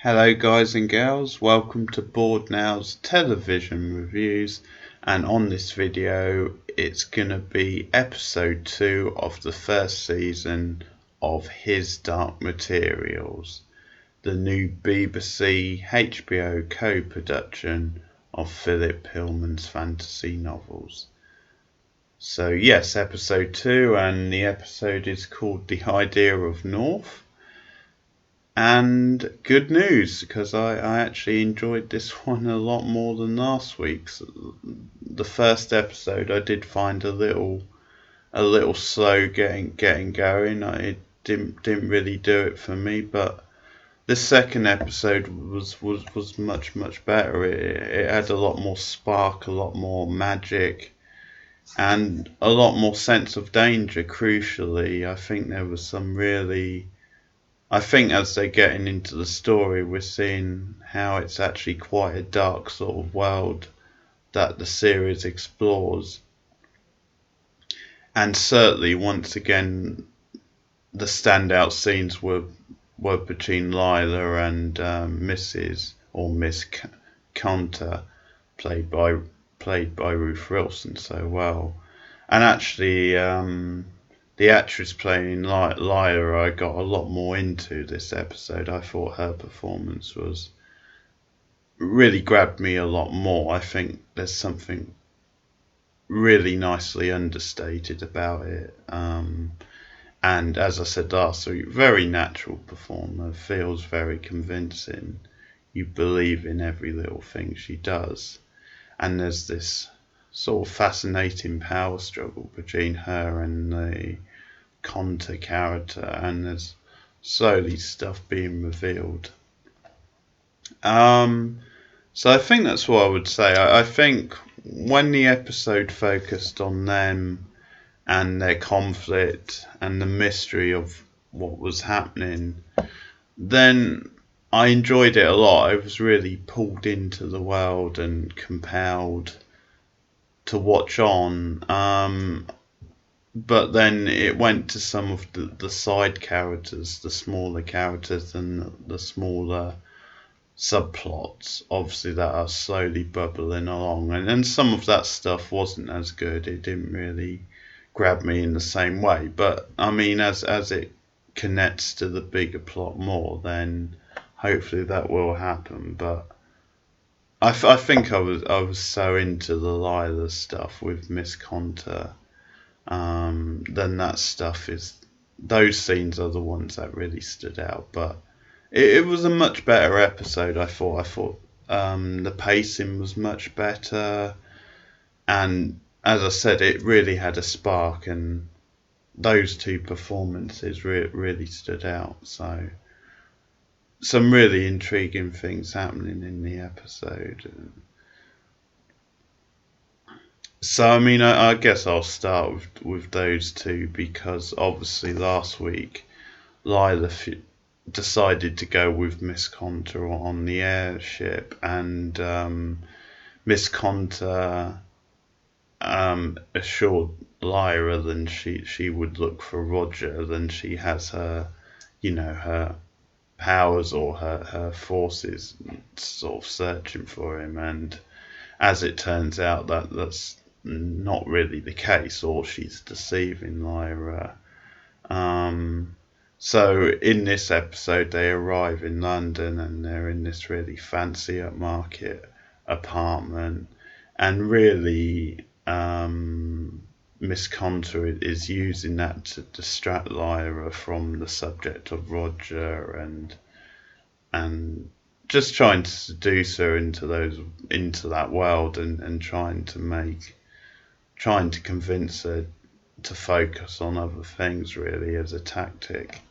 Hello guys and girls, welcome to Board Now's television reviews, and on this video it's gonna be episode 2 of the first season of His Dark Materials, the new BBC HBO co-production of Philip Pullman's fantasy novels. So yes, episode 2, and the episode is called The Idea of North. And good news, because I actually enjoyed this one a lot more than last week's. The first episode I did find a little slow getting going. It didn't really do it for me, but the second episode was much better. It had a lot more spark, a lot more magic, and a lot more sense of danger. Crucially, I think there was some really. I think as they're getting into the story, we're seeing how it's actually quite a dark sort of world that the series explores. And certainly, once again, the standout scenes were between Lila and Mrs. or Miss Conter, played by Ruth Wilson so well. And actually, the actress playing Lyra, I got a lot more into this episode. I thought her performance really grabbed me a lot more. I think there's something really nicely understated about it. And as I said last week, very natural performer, feels very convincing. You believe in every little thing she does. And there's this sort of fascinating power struggle between her and the Conter character, and there's slowly stuff being revealed. So I think that's what I would say. I think when the episode focused on them and their conflict and the mystery of what was happening, then I enjoyed it a lot. I was really pulled into the world and compelled to watch on. But then it went to some of the side characters, the smaller characters, and the smaller subplots, obviously, that are slowly bubbling along. And then some of that stuff wasn't as good. It didn't really grab me in the same way. But I mean, as it connects to the bigger plot more, then hopefully that will happen. But I think I was so into the Lila stuff with Miss Conter. Then that stuff those scenes are the ones that really stood out. But it was a much better episode. I thought the pacing was much better, and as I said, it really had a spark, and those two performances really stood out. So some really intriguing things happening in the episode. So, I mean, I guess I'll start with those two, because obviously last week Lila decided to go with Miss Conter on the airship, and Miss Conter assured Lyra that she would look for Roger, then she has her, her powers or her forces sort of searching for him, and as it turns out, that's not really the case, or she's deceiving Lyra. So in this episode, they arrive in London, and they're in this really fancy upmarket apartment, and really Miss Conter is using that to distract Lyra from the subject of Roger, and just trying to seduce her into that world, and trying to convince her to focus on other things, really, as a tactic.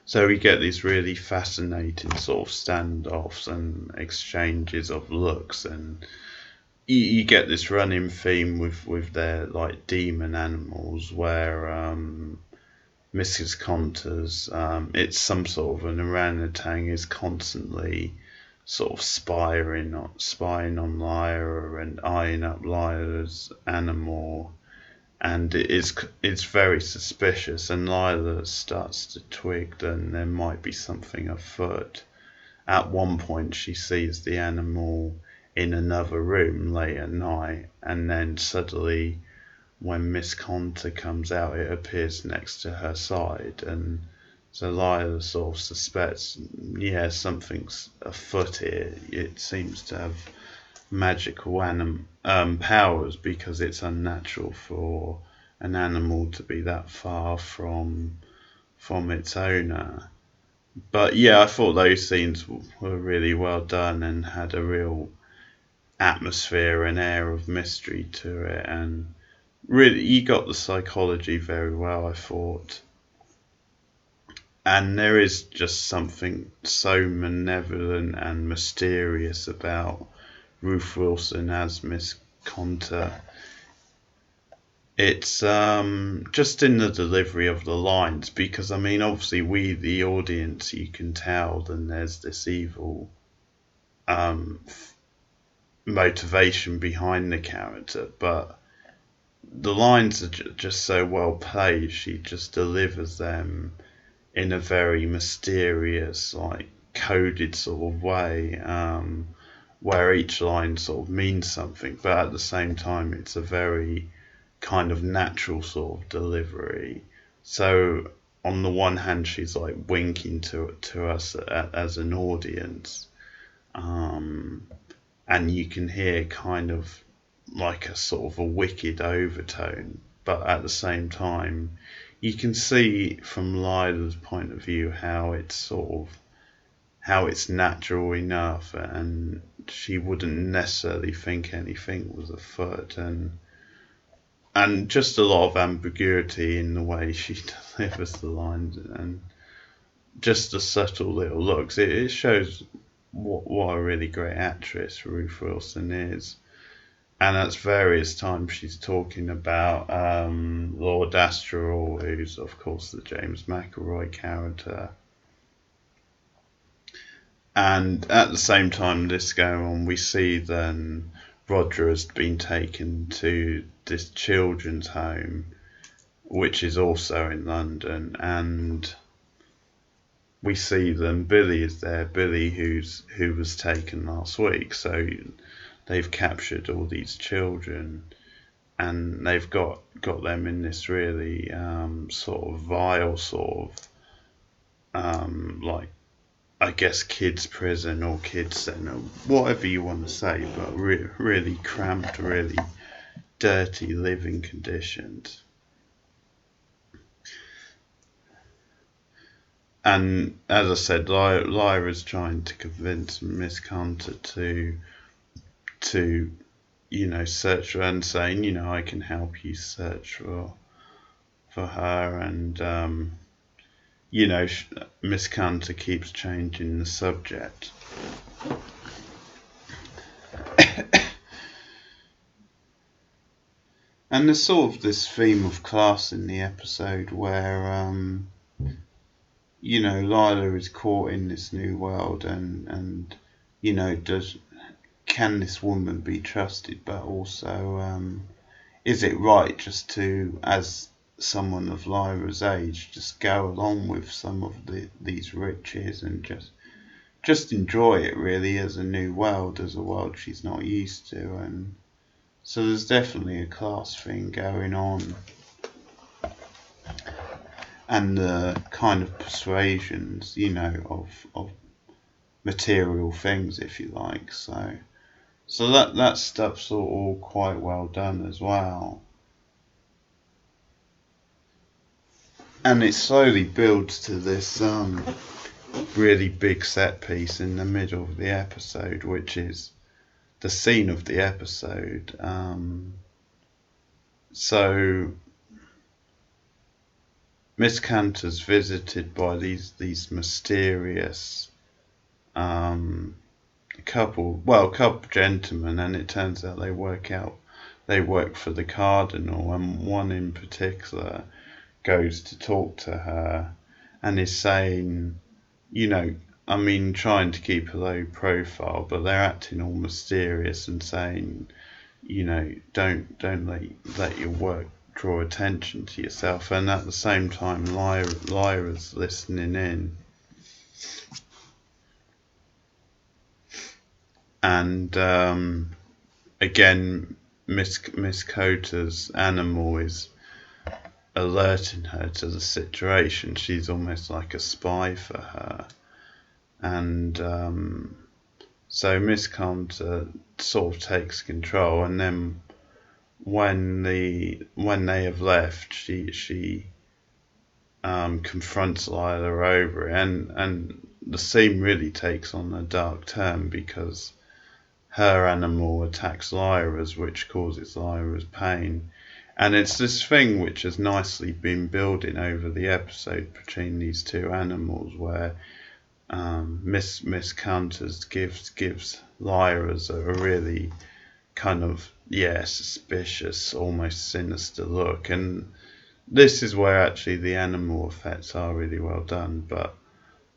So we get these really fascinating sort of standoffs and exchanges of looks, and you get this running theme with their like demon animals, where Mrs. Conter's it's some sort of an orangutan, is constantly sort of spying on Lyra and eyeing up Lyra's animal, and it's very suspicious. And Lila starts to twig that there might be something afoot. At one point, she sees the animal in another room late at night, and then suddenly, when Miss Conter comes out, it appears next to her side, and so Lila sort of suspects, yeah, something's afoot here. It seems to have magical powers, because it's unnatural for an animal to be that far from its owner. But yeah, I thought those scenes were really well done and had a real atmosphere and air of mystery to it, and really you got the psychology very well, I thought. And there is just something so malevolent and mysterious about Ruth Wilson as Miss Conter. It's just in the delivery of the lines, because I mean, obviously we, the audience, you can tell then there's this evil motivation behind the character, but the lines are just so well played. She just delivers them in a very mysterious, like coded sort of way, where each line sort of means something, but at the same time it's a very kind of natural sort of delivery. So on the one hand, she's like winking to us as an audience, and you can hear kind of like a sort of a wicked overtone, but at the same time you can see from Lila's point of view how it's natural enough, and she wouldn't necessarily think anything was afoot, and just a lot of ambiguity in the way she delivers the lines, and just the subtle little looks. It shows what a really great actress Ruth Wilson is. And at various times she's talking about Lord Asterial, who's of course the James McElroy character. And at the same time this going on, we see then Roger has been taken to this children's home, which is also in London, and we see them. Billy is there. Billy, who was taken last week. So they've captured all these children, and they've got them in this really sort of vile sort of like, I guess, kids prison or kids centre, whatever you want to say, but really cramped, really dirty living conditions. And as I said, Lyra's trying to convince Miss Conter to search for her, and saying, I can help you search for her, and Miss Conter keeps changing the subject. And there's sort of this theme of class in the episode where Lila is caught in this new world, and can this woman be trusted, but also is it right just to, as someone of Lyra's age, just go along with some of these riches and just enjoy it really as a new world, as a world she's not used to. And so there's definitely a class thing going on, and the kind of persuasions, of material things, if you like. So that stuff's all quite well done as well. And it slowly builds to this really big set piece in the middle of the episode, which is the scene of the episode. So Miss Cantor's visited by these mysterious couple gentlemen, and it turns out they work for the Cardinal, and one in particular goes to talk to her and is saying, trying to keep a low profile, but they're acting all mysterious and saying, don't let your work draw attention to yourself, and at the same time Lyra's listening in. And again, Miss Cota's animal is alerting her to the situation. She's almost like a spy for her. And so Miss Coulter sort of takes control, and then when they have left, she confronts Lila over it, and the scene really takes on a dark turn because her animal attacks Lyra's, which causes Lyra's pain. And it's this thing which has nicely been building over the episode between these two animals, where Miss Counters gives Lyra's a really kind of suspicious, almost sinister look, and this is where actually the animal effects are really well done. But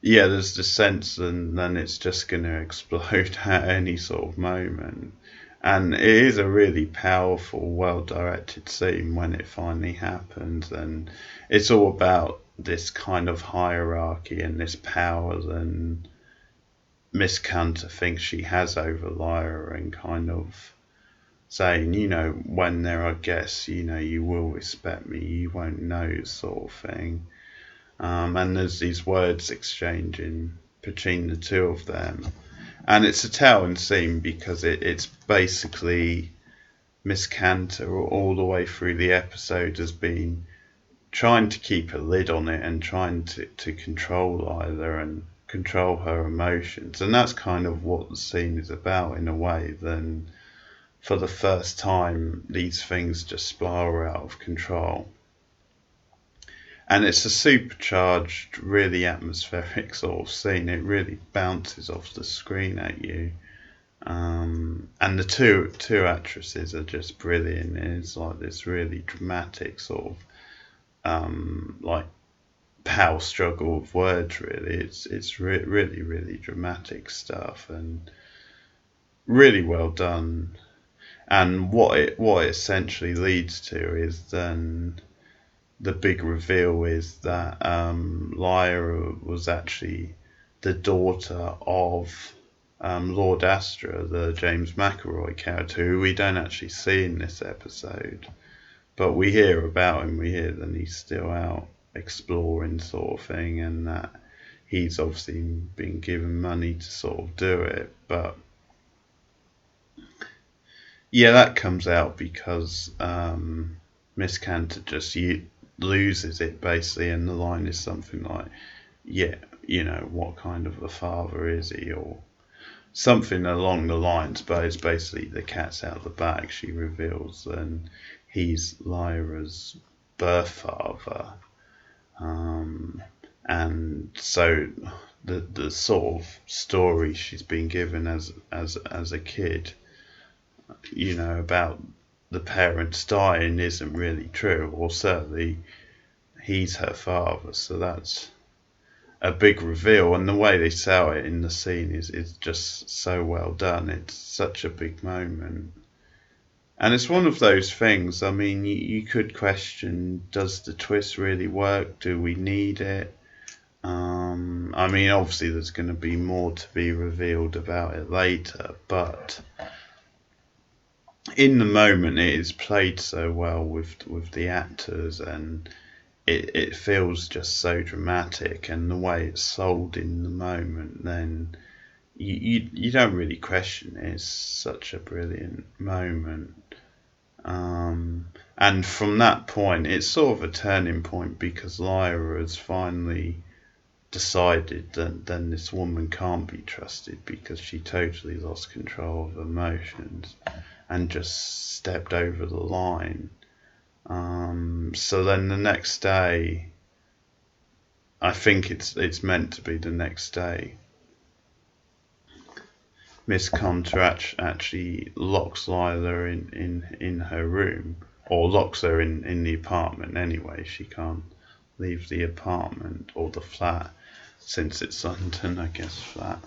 yeah, there's the sense, and then it's just going to explode at any sort of moment. And it is a really powerful, well-directed scene when it finally happens, and it's all about this kind of hierarchy and this power that Miss Cantor thinks she has over Lyra, and kind of saying, when there are guests, you will respect me, you won't know, sort of thing. And there's these words exchanging between the two of them. And it's a telling scene because it's basically Miss Cantor all the way through the episode has been trying to keep a lid on it and trying to control Lila and control her emotions. And that's kind of what the scene is about in a way. Then for the first time, these things just spiral out of control. And it's a supercharged, really atmospheric sort of scene. It really bounces off the screen at you. And the two actresses are just brilliant. It's like this really dramatic sort of like power struggle of words. Really, it's really really dramatic stuff and really well done. And what it essentially leads to is then the big reveal is that Lyra was actually the daughter of Lord Astra, the James McElroy character, who we don't actually see in this episode, but we hear about him. We hear that he's still out exploring, sort of thing, and that he's obviously been given money to sort of do it. But yeah, that comes out because Miss Cantor just loses it basically, and the line is something like, what kind of a father is he, or something along the lines. But it's basically the cat's out of the bag. She reveals and he's Lyra's birth father, and so the sort of story she's been given as a kid, about the parents dying isn't really true, or certainly he's her father. So that's a big reveal, and the way they sell it in the scene is just so well done. It's such a big moment, and it's one of those things. I mean, you could question, does the twist really work? Do we need it? I mean, obviously there's going to be more to be revealed about it later, but in the moment it is played so well with the actors, and it feels just so dramatic, and the way it's sold in the moment, then you don't really question it. It's such a brilliant moment. And from that point, it's sort of a turning point, because Lyra has finally decided that then this woman can't be trusted, because she totally lost control of emotions and just stepped over the line. So then the next day, I think it's meant to be the next day, Miss Contrach actually locks Lila in her room, or locks her in the apartment anyway. She can't leave the apartment or the flat, since it's London, I guess, flat.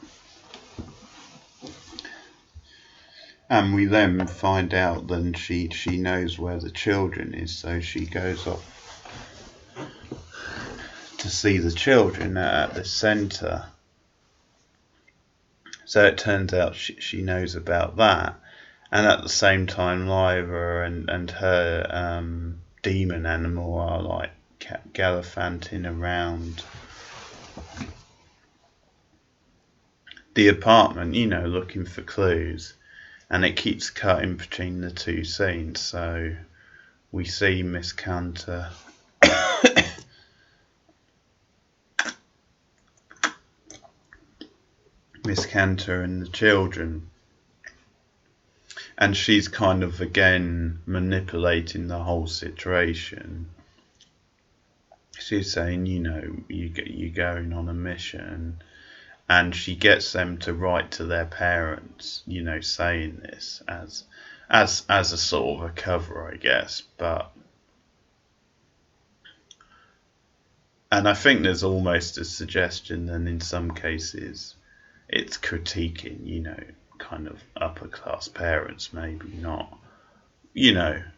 And we then find out then she knows where the children is, so she goes off to see the children at the centre. So it turns out she knows about that. And at the same time, Lyra and her demon animal are like gallivanting around the apartment, looking for clues. And it keeps cutting between the two scenes. So we see Miss Cantor and the children. And she's kind of again manipulating the whole situation. She's saying, you're going on a mission, and she gets them to write to their parents, saying this as a sort of a cover, I guess. And I think there's almost a suggestion that in some cases it's critiquing, kind of upper class parents maybe not,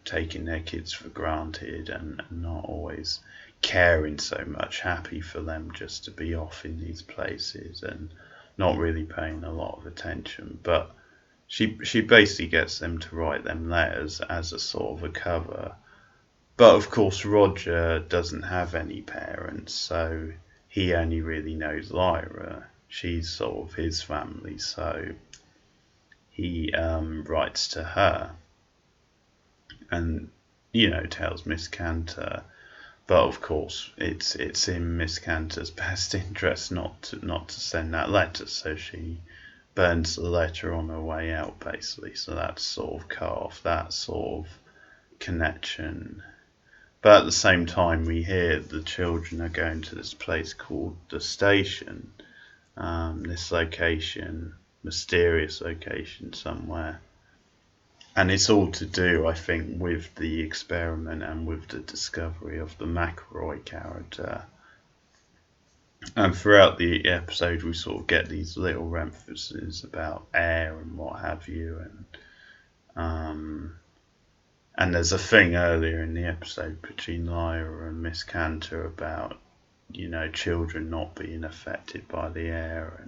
taking their kids for granted and not always caring so much, happy for them just to be off in these places and not really paying a lot of attention. But she basically gets them to write them letters as a sort of a cover. But of course Roger doesn't have any parents, so he only really knows Lyra. She's sort of his family, so he writes to her and tells Miss Cantor, but of course it's in Miss Cantor's best interest not to send that letter, so she burns the letter on her way out basically. So that's sort of cut off that sort of connection. But at the same time we hear the children are going to this place called the station, this location, mysterious location somewhere. And it's all to do, I think, with the experiment and with the discovery of the McElroy character. And throughout the episode, we sort of get these little references about air and what have you. And there's a thing earlier in the episode between Lyra and Miss Cantor about, children not being affected by the air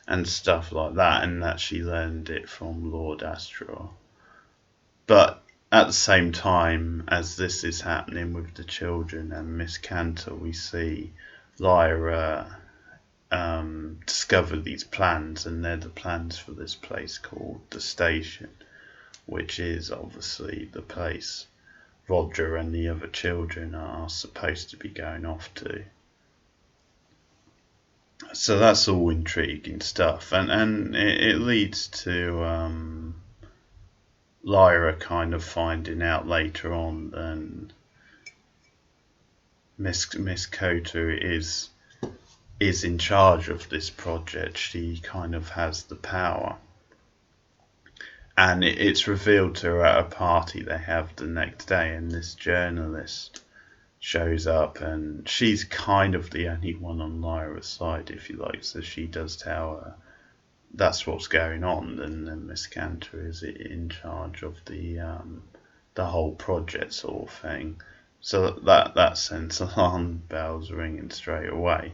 and stuff like that, and that she learned it from Lord Astor. But at the same time as this is happening with the children and Miss Cantor, we see Lyra discover these plans, and they're the plans for this place called the station, which is obviously the place Roger and the other children are supposed to be going off to. So that's all intriguing stuff, and it leads to Lyra kind of finding out later on that Miss Cotter is in charge of this project. She kind of has the power, and it's revealed to her at a party they have the next day, and this journalist shows up, and she's kind of the only one on Lyra's side, if you like, so she does tell her that's what's going on, and then Miss Cantor is in charge of the whole project sort of thing. So that sends alarm bells ringing straight away.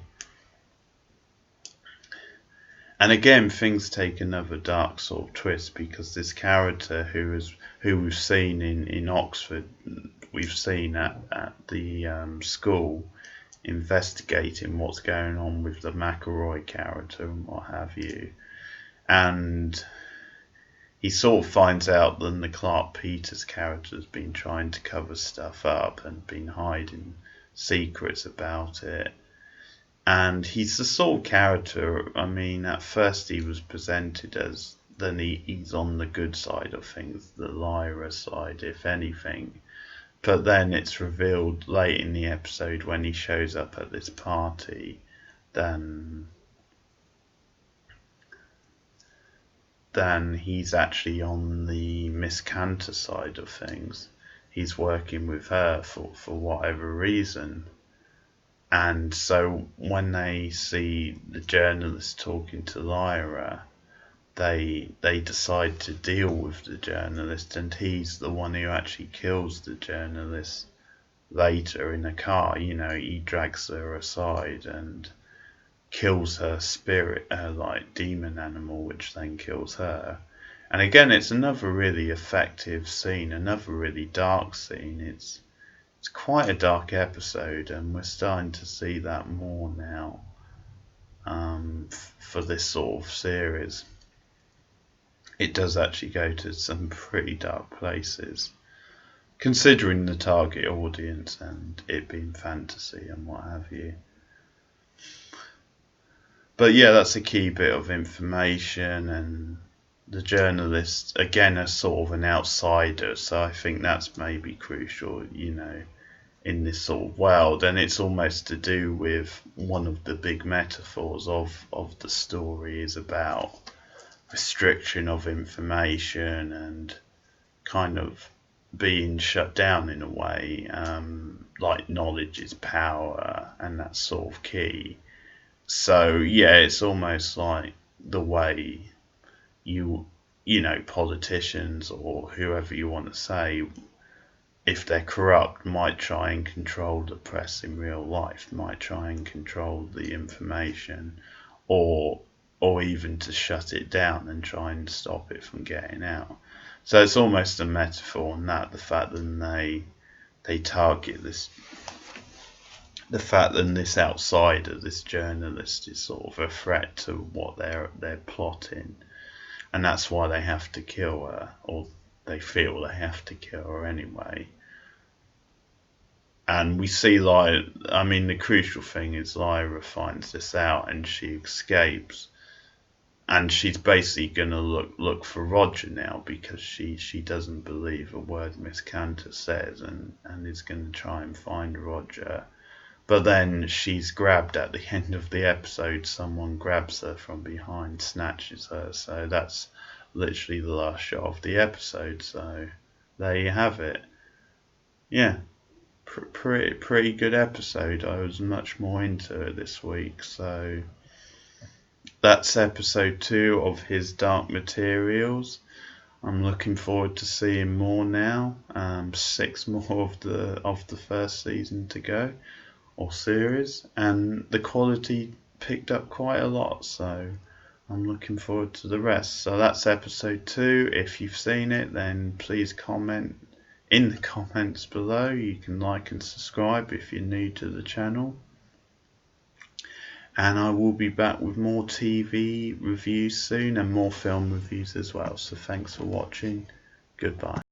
And again, things take another dark sort of twist, because this character who we've seen in Oxford, we've seen at the school, investigating what's going on with the McElroy character and what have you. And he sort of finds out that the Clark Peters character has been trying to cover stuff up and been hiding secrets about it. And he's the sort of character, I mean, at first he was presented as then he's on the good side of things, the Lyra side, if anything. But then it's revealed late in the episode when he shows up at this party, then he's actually on the Miss Cantor side of things. He's working with her for whatever reason. And so when they see the journalist talking to Lyra, they decide to deal with the journalist, and he's the one who actually kills the journalist later in a car. He drags her aside and kills her spirit, her like demon animal, which then kills her. And again, it's another really effective scene, another really dark scene. It's quite a dark episode, and we're starting to see that more now for this sort of series. It does actually go to some pretty dark places, considering the target audience and it being fantasy and what have you. But yeah, that's a key bit of information, and the journalist, again, is sort of an outsider, so I think that's maybe crucial, in this sort of world. And it's almost to do with one of the big metaphors of the story is about restriction of information and kind of being shut down in a way, like knowledge is power, and that's sort of key. So yeah, it's almost like the way politicians or whoever you want to say, if they're corrupt, might try and control the press in real life, might try and control the information, or even to shut it down and try and stop it from getting out. So it's almost a metaphor on that, the fact that they target this, the fact that this outsider, this journalist, is sort of a threat to what they're plotting, and that's why they have to kill her, or they feel they have to kill her anyway. And we see the crucial thing is Lyra finds this out and she escapes, and she's basically gonna look for Roger now, because she doesn't believe a word Miss Cantor says, and is gonna try and find Roger. But then she's grabbed at the end of the episode. Someone grabs her from behind, snatches her. So that's literally the last shot of the episode. So there you have it. Yeah, pretty good episode. I was much more into it this week. So that's episode 2 of his Dark Materials. I'm looking forward to seeing more now. 6 more of the first season to go, or series, and the quality picked up quite a lot, so I'm looking forward to the rest. So that's episode 2. If you've seen it, then please comment in the comments below. You can like and subscribe if you're new to the channel, and I will be back with more TV reviews soon and more film reviews as well. So thanks for watching. Goodbye.